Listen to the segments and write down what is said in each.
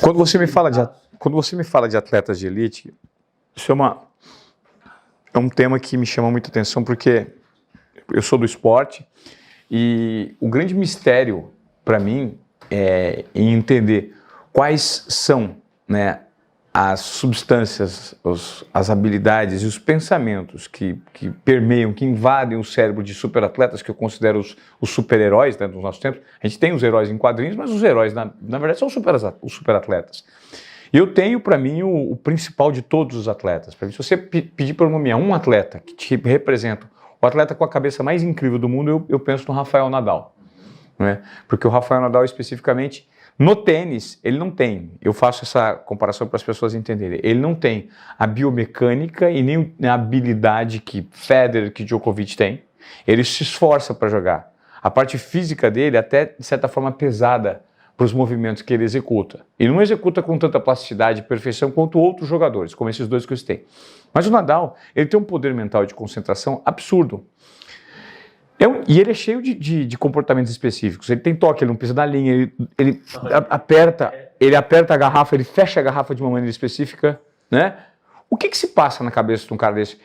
Quando você me fala de atletas de elite, isso é um tema que me chama muita atenção, porque eu sou do esporte e o grande mistério para mim é em entender quais são, né, as substâncias, as habilidades e os pensamentos que permeiam, que invadem o cérebro de superatletas, que eu considero os super-heróis, né, dos nossos tempos. A gente tem os heróis em quadrinhos, mas os heróis, na verdade, são os superatletas. E eu tenho, para mim, o principal de todos os atletas. Se você pedir para nomear um atleta que te representa, o atleta com a cabeça mais incrível do mundo, eu penso no Rafael Nadal. Né? Porque o Rafael Nadal, especificamente, no tênis, ele não tem, eu faço essa comparação para as pessoas entenderem, ele não tem a biomecânica e nem a habilidade que Federer, que Djokovic tem. Ele se esforça para jogar. A parte física dele, até de certa forma, pesada para os movimentos que ele executa. Ele não executa com tanta plasticidade e perfeição quanto outros jogadores, como esses dois que eu citei. Mas o Nadal, ele tem um poder mental de concentração absurdo. E ele é cheio de comportamentos específicos. Ele tem toque, ele não pisa na linha, ele aperta a garrafa, ele fecha a garrafa de uma maneira específica, né? O que se passa na cabeça de um cara desse?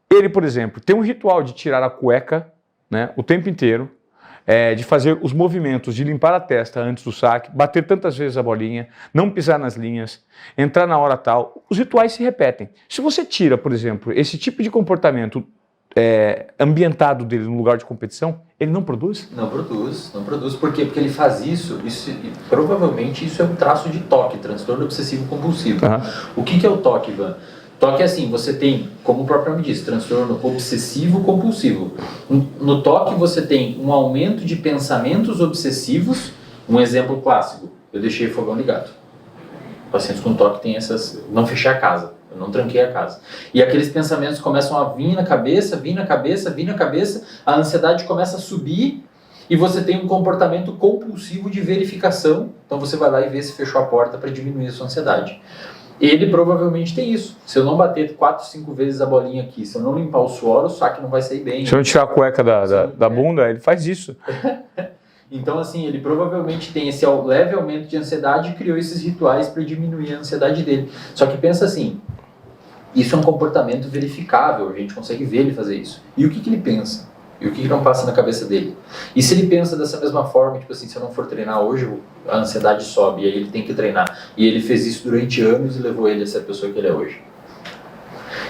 Ele, por exemplo, tem um ritual de tirar a cueca, né, o tempo inteiro, de fazer os movimentos, de limpar a testa antes do saque, bater tantas vezes a bolinha, não pisar nas linhas, entrar na hora tal. Os rituais se repetem. Se você tira, por exemplo, esse tipo de comportamento ambientado dele no lugar de competição, ele não produz? Não produz. Por quê? Porque ele faz isso provavelmente isso é um traço de TOC, transtorno obsessivo compulsivo. O que é o TOC, Ivan? TOC é assim, você tem, como o próprio nome diz, transtorno obsessivo compulsivo. No TOC você tem um aumento de pensamentos obsessivos. Um exemplo clássico, eu deixei o fogão ligado. Pacientes com TOC têm não fechei a casa. Eu não tranquei a casa. E aqueles pensamentos começam a vir na cabeça, a ansiedade começa a subir e você tem um comportamento compulsivo de verificação. Então você vai lá e vê se fechou a porta para diminuir a sua ansiedade. Ele provavelmente tem isso. Se eu não bater 4, 5 vezes a bolinha aqui, se eu não limpar o suor, o saque não vai sair bem. Se eu não tirar a cueca da bunda, ele faz isso. Então, assim, ele provavelmente tem esse leve aumento de ansiedade e criou esses rituais para diminuir a ansiedade dele. Só que pensa assim, isso é um comportamento verificável, a gente consegue ver ele fazer isso. E o que ele pensa? E o que não passa na cabeça dele? E se ele pensa dessa mesma forma, tipo assim, se eu não for treinar hoje, a ansiedade sobe, e aí ele tem que treinar. E ele fez isso durante anos e levou ele a ser a pessoa que ele é hoje.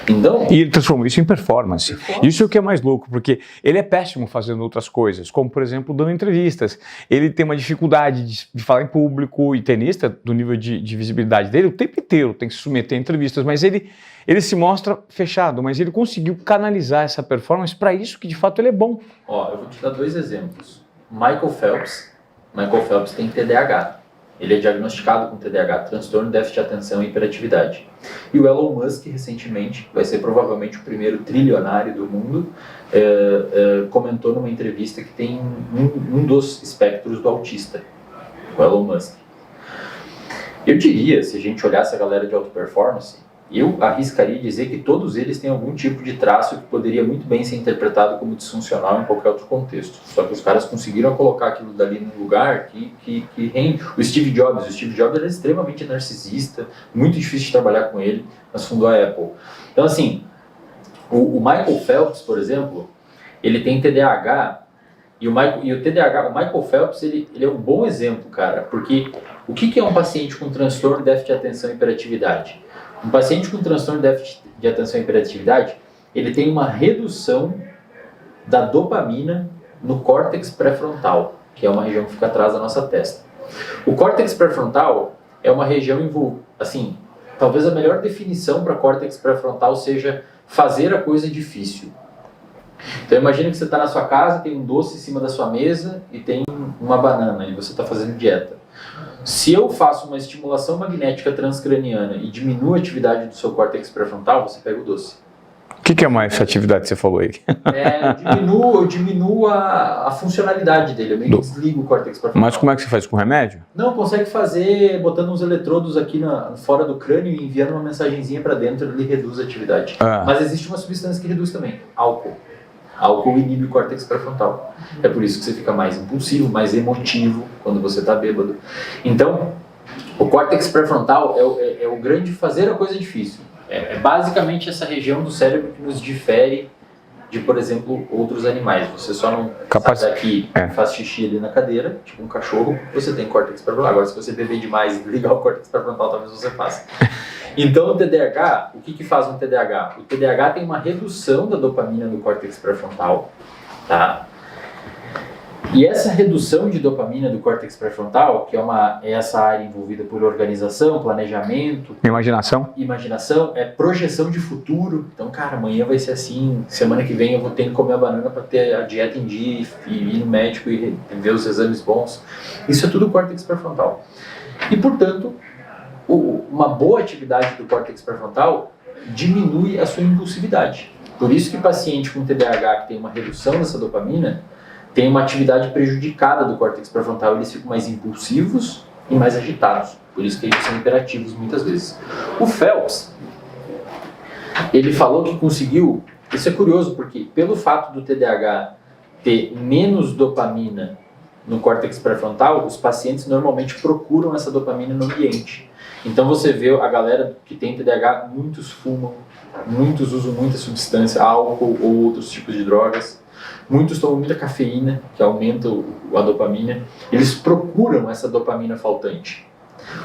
Então, e ele transformou isso em performance. Isso é o que é mais louco, porque ele é péssimo fazendo outras coisas, como, por exemplo, dando entrevistas. Ele tem uma dificuldade de falar em público, e tenista, do nível de visibilidade dele, o tempo inteiro tem que se submeter a entrevistas, mas ele se mostra fechado, mas ele conseguiu canalizar essa performance para isso que, de fato, ele é bom. Eu vou te dar 2 exemplos. Michael Phelps tem TDAH. Ele é diagnosticado com TDAH, transtorno de déficit de atenção e hiperatividade. E o Elon Musk, recentemente, vai ser provavelmente o primeiro trilionário do mundo, comentou numa entrevista que tem um dos espectros do autista, o Elon Musk. Eu diria, se a gente olhasse a galera de alta performance, eu arriscaria dizer que todos eles têm algum tipo de traço que poderia muito bem ser interpretado como disfuncional em qualquer outro contexto. Só que os caras conseguiram colocar aquilo dali num lugar que rende. O Steve Jobs era extremamente narcisista, muito difícil de trabalhar com ele, mas fundou a Apple. Então, assim, o Michael Phelps, por exemplo, ele tem TDAH, e o Michael Phelps, ele é um bom exemplo, cara, porque o que é um paciente com transtorno de déficit de atenção e hiperatividade? Um paciente com transtorno de déficit de atenção e hiperatividade, ele tem uma redução da dopamina no córtex pré-frontal, que é uma região que fica atrás da nossa testa. O córtex pré-frontal é uma região assim, talvez a melhor definição para córtex pré-frontal seja fazer a coisa difícil. Então imagina que você está na sua casa, tem um doce em cima da sua mesa e tem uma banana e você está fazendo dieta. Se eu faço uma estimulação magnética transcraniana e diminuo a atividade do seu córtex pré-frontal, você pega o doce. O que é mais essa atividade que você falou aí? Eu diminuo a funcionalidade dele, eu meio que desligo o córtex pré-frontal. Mas como é que você faz com remédio? Não, consegue fazer botando uns eletrodos aqui fora do crânio e enviando uma mensagenzinha para dentro, ele reduz a atividade. Mas existe uma substância que reduz também, álcool. Álcool inibe o córtex pré-frontal. É por isso que você fica mais impulsivo, mais emotivo quando você está bêbado. Então, O córtex pré-frontal é o grande fazer a coisa difícil. É basicamente essa região do cérebro que nos difere de, por exemplo, outros animais. Você só não sai daqui e faz xixi ali na cadeira, tipo um cachorro, você tem córtex pré-frontal. Agora, se você beber demais e ligar o córtex pré-frontal, talvez você faça. Então, o TDAH, o que faz um TDAH? O TDAH tem uma redução da dopamina do córtex pré-frontal, tá? E essa redução de dopamina do córtex pré-frontal, que é essa área envolvida por organização, planejamento, imaginação, é projeção de futuro. Então, cara, amanhã vai ser assim, semana que vem eu vou ter que comer a banana para ter a dieta em dia e ir no médico e ver os exames bons. Isso é tudo córtex pré-frontal. E, portanto, uma boa atividade do córtex pré-frontal diminui a sua impulsividade. Por isso que paciente com TDAH que tem uma redução dessa dopamina tem uma atividade prejudicada do córtex pré-frontal, eles ficam mais impulsivos e mais agitados. Por isso que eles são hiperativos muitas vezes. O Phelps, ele falou que conseguiu, isso é curioso porque pelo fato do TDAH ter menos dopamina no córtex pré-frontal, os pacientes normalmente procuram essa dopamina no ambiente. Então você vê a galera que tem TDAH, muitos fumam, muitos usam muita substância, álcool ou outros tipos de drogas. Muitos tomam muita cafeína, que aumenta a dopamina. Eles procuram essa dopamina faltante.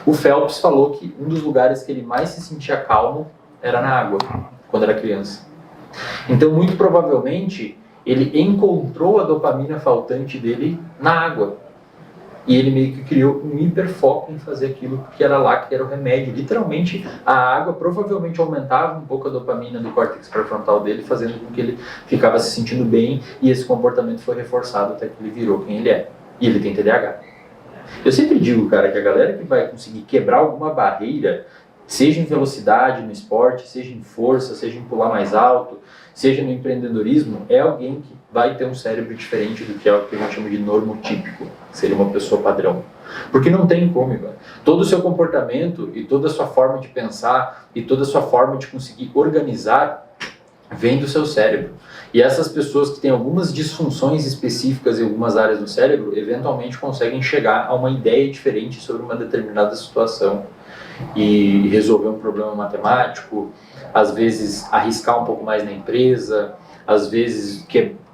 O Phelps falou que um dos lugares que ele mais se sentia calmo era na água, quando era criança. Então, muito provavelmente, ele encontrou a dopamina faltante dele na água. E ele meio que criou um hiperfoco em fazer aquilo que era lá, que era o remédio. Literalmente, a água provavelmente aumentava um pouco a dopamina do córtex pré-frontal dele, fazendo com que ele ficava se sentindo bem, e esse comportamento foi reforçado até que ele virou quem ele é. E ele tem TDAH. Eu sempre digo, cara, que a galera que vai conseguir quebrar alguma barreira, seja em velocidade no esporte, seja em força, seja em pular mais alto, seja no empreendedorismo, é alguém que vai ter um cérebro diferente do que é o que a gente chama de normotípico, seria uma pessoa padrão. Porque não tem como, velho. Todo o seu comportamento e toda a sua forma de pensar e toda a sua forma de conseguir organizar vem do seu cérebro. E essas pessoas que têm algumas disfunções específicas em algumas áreas do cérebro, eventualmente conseguem chegar a uma ideia diferente sobre uma determinada situação e resolver um problema matemático, às vezes arriscar um pouco mais na empresa, às vezes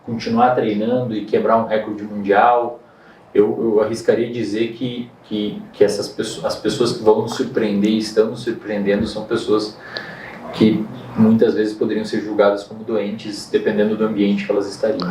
continuar treinando e quebrar um recorde mundial. Eu arriscaria dizer que essas pessoas, as pessoas que vão nos surpreender e estão nos surpreendendo são pessoas que muitas vezes poderiam ser julgadas como doentes, dependendo do ambiente que elas estariam.